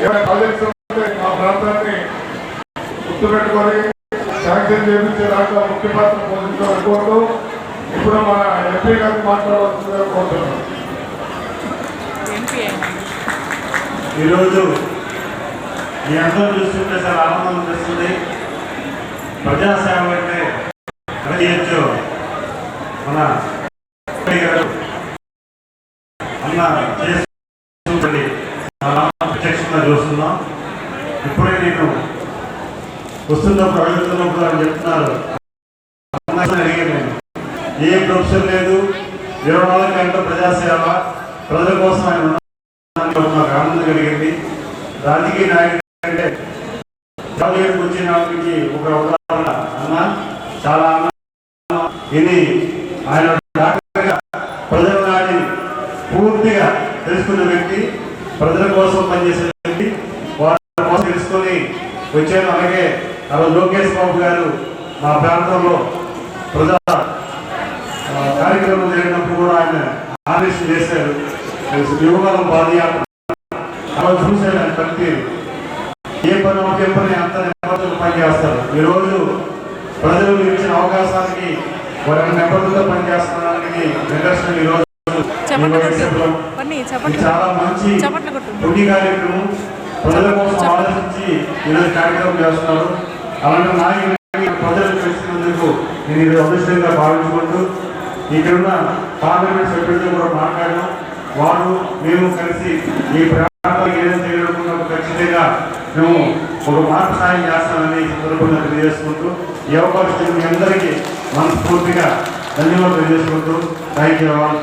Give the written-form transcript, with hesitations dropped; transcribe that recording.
ఏమైనా ప్రాజెక్ట్స్ ఉంటే మా ప్రాంతాన్ని గుర్తుపెట్టుకొని శాంక్షన్ చేయించే దాంట్లో ముఖ్య పాత్ర పోషించాలని కోరుతూ ఇప్పుడు మన ఎంపీ గారిని మాట్లాడవలసిందిగా కోరుతున్నాం. ఈరోజు మీ అందరూ చూస్తుంటే చాలా ఆనందం అనిపిస్తుంది. ప్రజాసేవ అంటే చేయొచ్చు మన గారు అన్న చేసి ప్రత్యక్షంగా చూస్తున్నాం. ఇప్పుడే నేను వస్తున్నప్పుడు అడుగుతున్నప్పుడు అని చెప్తున్నారు. అడిగాను నేను, ఏ ప్రొఫెషన్ లేదు, 24 గంటల ప్రజాసేవ, ప్రజల కోసం ఆయన నాకు ఆనందం కలిగింది. రాజకీయ నాయకుడు అంటే వచ్చిన వాటికి ఒక ఉదాహరణ అన్న చాలా ఇది ఆయన డాక్టర్గా ప్రజల నాడి పూర్తిగా తెలుసుకున్న వ్యక్తి, ప్రజల కోసం పనిచేసే వ్యక్తి, వాళ్ళ కోసం తెలుసుకొని వచ్చాను. అలాగే లోకేష్ బాబు గారు మా ప్రాంతంలో ప్రజా కార్యక్రమం జరిగినప్పుడు కూడా ఆయన ఆదేశం చేశారు. యువకాలం పాదయాత్ర అలా చూశాడు. ఆయన పనితీరు ఏ పని ఒకే పని అంత నెమ్మదిగా పనిచేస్తారు. ఈరోజు ప్రజలు ఇచ్చిన అవకాశానికి వారి నెమ్మదిగా పనిచేస్తున్నానికి నిదర్శనం ఈరోజు చాలా మంచి పుణ్య కార్యక్రమం. ప్రజల కోసం ఆలోచించి ఈరోజు కార్యక్రమం చేస్తున్నారు. అలాంటి నాయకులు ప్రజలు తెలిసినందుకు నేను ఇది అదృష్టంగా భావించుకుంటూ ఇక్కడున్న పార్లమెంట్ సభ్యులతో కూడా మాట్లాడాను. వారు మేము కలిసి ఈ ప్రాంతానికి ఏదైనా చేయడం ఖచ్చితంగా మేము ఒక మార్పు సాయం చేస్తామని సందర్భంగా తెలియజేసుకుంటూ ఈ అవకాశం మీ అందరికీ మనస్ఫూర్తిగా ధన్యవాదాలు తెలియజేసుకుంటూ థ్యాంక్ యూ ఆల్.